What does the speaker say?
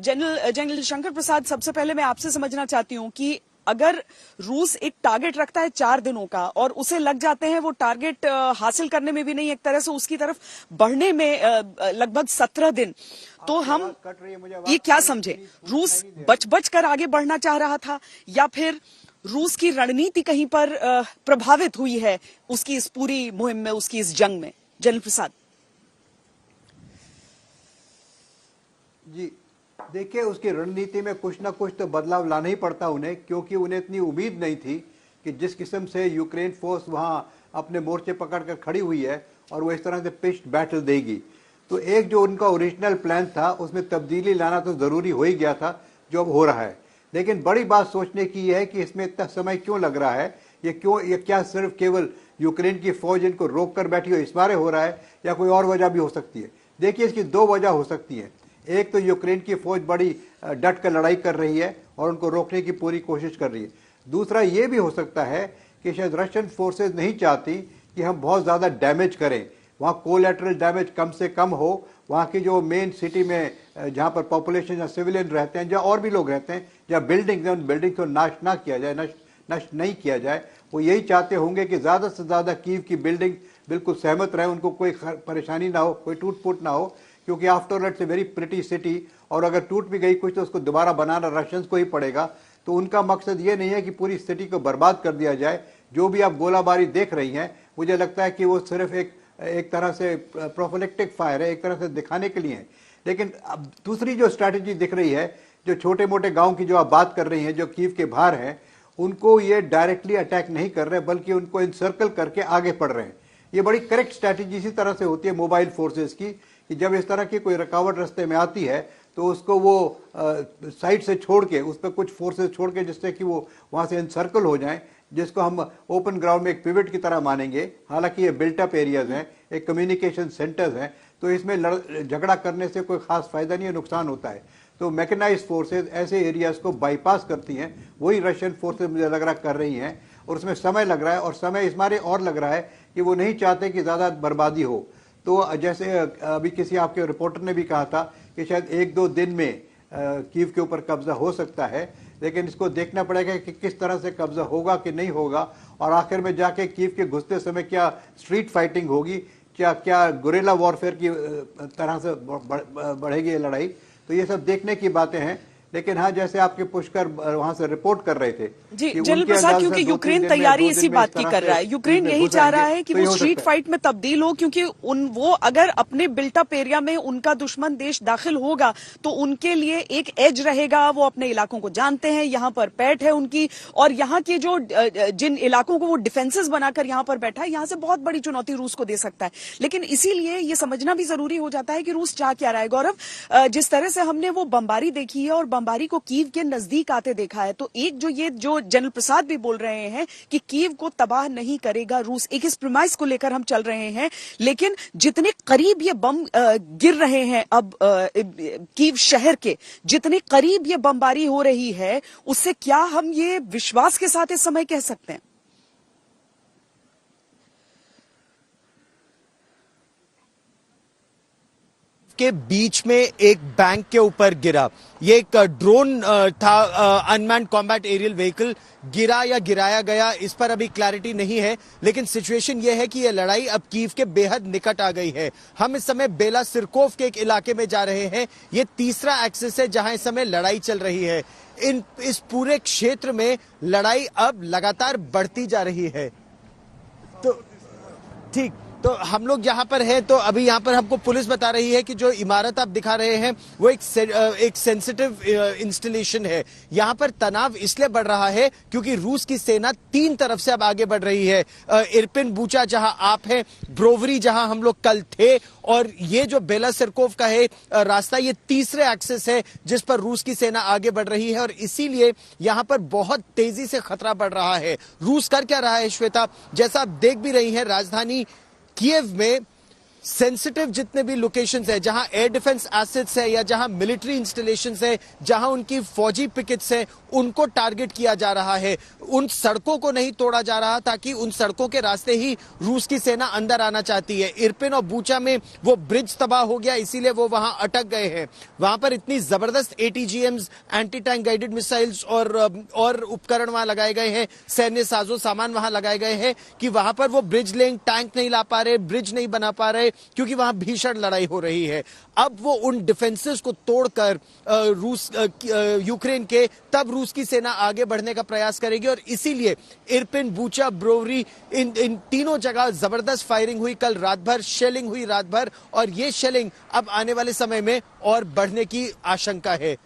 General Shankar Prasad, सबसे पहले मैं आपसे समझना चाहती हूं कि अगर रूस एक टारगेट रखता है 4 दिनों का और उसे लग जाते हैं वो टारगेट हासिल करने में भी नहीं, एक तरह से उसकी तरफ बढ़ने में लगभग 17 दिन, तो हम ये क्या समझे? रूस बच कर आगे बढ़ना चाह रहा था या फिर रूस की रणनीति कहीं पर प्रभावित हुई है उसकी इस पूरी मुहिम में, उसकी इस जंग में? जनरल प्रसाद जी, देखिए, उसकी रणनीति में कुछ ना कुछ तो बदलाव लाना ही पड़ता उन्हें, क्योंकि उन्हें इतनी उम्मीद नहीं थी कि जिस किस्म से यूक्रेन फोर्स वहां अपने मोर्चे पकड़कर खड़ी हुई है और वो इस तरह से पिच्ड बैटल देगी। तो एक जो उनका ओरिजिनल प्लान था उसमें तब्दीली लाना तो जरूरी हो ही गया था, जो अब हो रहा है। लेकिन बड़ी बात सोचने की यह है कि इसमें इतना समय क्यों लग रहा है, ये क्या सिर्फ केवल यूक्रेन की फौज इनको रोक कर बैठी हो इस बारे हो रहा है, या कोई और वजह भी हो सकती है? देखिए, इसकी 2 वजह हो सकती है। एक तो यूक्रेन की फौज बड़ी डट कर लड़ाई कर रही है और उनको रोकने की पूरी कोशिश कर रही है। दूसरा ये भी हो सकता है कि शायद रशियन फोर्सेस नहीं चाहती कि हम बहुत ज़्यादा डैमेज करें, वहाँ कोलैटरल डैमेज कम से कम हो, वहाँ की जो मेन सिटी में जहाँ पर पॉपुलेशन या सिविलियन रहते हैं, जहाँ और भी लोग रहते हैं, जहाँ बिल्डिंग है, उन बिल्डिंग को नाश ना किया जाए, नष्ट नहीं किया जाए। वो यही चाहते होंगे कि ज़्यादा से ज़्यादा कीव की बिल्डिंग बिल्कुल सहमत रहे, उनको कोई परेशानी ना हो, कोई टूट फूट ना हो, क्योंकि after all it's a very pretty city, और अगर टूट भी गई कुछ तो उसको दोबारा बनाना रशियंस को ही पड़ेगा। तो उनका मकसद ये नहीं है कि पूरी सिटी को बर्बाद कर दिया जाए। जो भी आप गोलाबारी देख रही हैं, मुझे लगता है कि वो सिर्फ एक तरह से प्रोफिलेक्टिक फायर है, एक तरह से दिखाने के लिए है। लेकिन अब दूसरी जो स्ट्रैटेजी दिख रही है, जो छोटे मोटे गाँव की जो आप बात कर रही हैं, जो कीव के बाहर हैं, उनको ये डायरेक्टली अटैक नहीं कर रहे, बल्कि उनको इंसर्कल करके आगे बढ़ रहे हैं। ये बड़ी करेक्ट स्ट्रैटेजी इसी तरह से होती है मोबाइल फोर्सेस की, कि जब इस तरह की कोई रुकावट रास्ते में आती है तो उसको वो साइड से छोड़ के, उस पर कुछ फोर्सेस छोड़ के, जिससे कि वो वहाँ से इनसर्कल हो जाएं, जिसको हम ओपन ग्राउंड में एक पिवट की तरह मानेंगे। हालांकि ये बिल्टअप एरियाज हैं, एक कम्युनिकेशन सेंटर्स हैं, तो इसमें झगड़ा करने से कोई खास फायदा नहीं है, नुकसान होता है। तो मैकेनाइज्ड फोर्सेज ऐसे एरियाज को बाईपास करती हैं, वही रशियन फोर्सेज मुझे लग रहा कर रही हैं, और उसमें समय लग रहा है। और समय इस मारे और लग रहा है कि वो नहीं चाहते कि ज़्यादा बर्बादी हो। तो जैसे अभी किसी आपके रिपोर्टर ने भी कहा था कि शायद 1-2 दिन में कीव के ऊपर कब्जा हो सकता है, लेकिन इसको देखना पड़ेगा कि किस तरह से कब्जा होगा कि नहीं होगा, और आखिर में जाके कीव के घुसते समय क्या स्ट्रीट फाइटिंग होगी, क्या गुरिल्ला वॉरफेयर की तरह से बढ़ेगी ये लड़ाई। तो ये सब देखने की बातें हैं। लेकिन हाँ, जैसे आपके पुष्कर वहां से रिपोर्ट कर रहे थे जी जनरल प्रसाद, क्योंकि यूक्रेन तैयारी इसी बात की कर रहा है, यूक्रेन यही चाह रहा है कि वो स्ट्रीट फाइट में तब्दील हो, क्योंकि वो अगर अपने बिल्टअप एरिया में उनका दुश्मन देश दाखिल होगा तो उनके लिए एक एज रहेगा। वो अपने इलाकों को जानते हैं, यहाँ पर पैठ है उनकी, और यहाँ के जो जिन इलाकों को वो डिफेंसेस बनाकर यहाँ पर बैठा है, यहाँ से बहुत बड़ी चुनौती रूस को दे सकता है। लेकिन इसीलिए ये समझना भी जरूरी हो जाता है कि रूस चाह क्या रहा है। गौरव, जिस तरह से हमने वो बमबारी देखी है और बमबारी को कीव के नजदीक आते देखा है, तो एक जो जनरल प्रसाद भी बोल रहे हैं कि कीव को तबाह नहीं करेगा रूस, एक इस प्रीमाइस को लेकर हम चल रहे हैं। लेकिन जितने करीब ये बम गिर रहे हैं अब कीव शहर के, जितने करीब ये बमबारी हो रही है, उससे क्या हम ये विश्वास के साथ इस समय कह सकते हैं के बीच में एक बैंक के ऊपर गिरा? ये एक ड्रोन था, अनमैन्ड कॉम्बैट एरियल व्हीकल गिरा या गिराया गया, इस पर अभी क्लैरिटी नहीं है। लेकिन सिचुएशन ये है कि ये लड़ाई अब कीव के बेहद निकट आ गई है। हम इस समय बेला सिरकोव के एक इलाके में जा रहे हैं। ये तीसरा एक्सिस है जहां इस समय लड़ाई चल रही है। इस पूरे क्षेत्र में लड़ाई अब लगातार बढ़ती जा रही है। तो ठीक, तो हम लोग यहाँ पर हैं, तो अभी यहाँ पर हमको पुलिस बता रही है कि जो इमारत आप दिखा रहे हैं वो एक सेंसिटिव इंस्टॉलेशन है। यहाँ पर तनाव इसलिए बढ़ रहा है क्योंकि रूस की सेना 3 तरफ से अब आगे बढ़ रही है। इरपिन बूचा जहां आप हैं, ब्रोवरी जहां हम लोग कल थे, और ये जो बेला सिरकोव का है रास्ता, ये तीसरे एक्सेस है जिस पर रूस की सेना आगे बढ़ रही है। और इसीलिए यहाँ पर बहुत तेजी से खतरा बढ़ रहा है। रूस कर क्या रहा है श्वेता? जैसा आप देख भी रही हैं, राजधानी कीव में सेंसिटिव जितने भी लोकेशंस है, जहां एयर डिफेंस एसेट्स है या जहां मिलिट्री इंस्टॉलेशंस है, जहां उनकी फौजी पिकेट्स है, उनको टारगेट किया जा रहा है। उन सड़कों को नहीं तोड़ा जा रहा, ताकि उन सड़कों के रास्ते ही रूस की सेना अंदर आना चाहती है। इरपिन और बूचा में वो ब्रिज तबाह हो गया, इसीलिए वो वहां अटक गए हैं। वहां पर इतनी जबरदस्त ATGMs, anti tank guided missiles और उपकरण वहां लगाए गए हैं, सैन्य साजो सामान वहां लगाए गए हैं कि वहां पर वो ब्रिज लेंग टैंक नहीं ला पा रहे, ब्रिज नहीं बना पा रहे, क्योंकि वहां भीषण लड़ाई हो रही है। अब वो उन डिफेंसेस को तोड़कर यूक्रेन के, तब रूस की सेना आगे बढ़ने का प्रयास करेगी। और इसीलिए इरपिन, बूचा, ब्रोवरी, इन तीनों जगह जबरदस्त फायरिंग हुई कल रात भर, शेलिंग हुई रात भर, और ये शेलिंग अब आने वाले समय में और बढ़ने की आशंका है।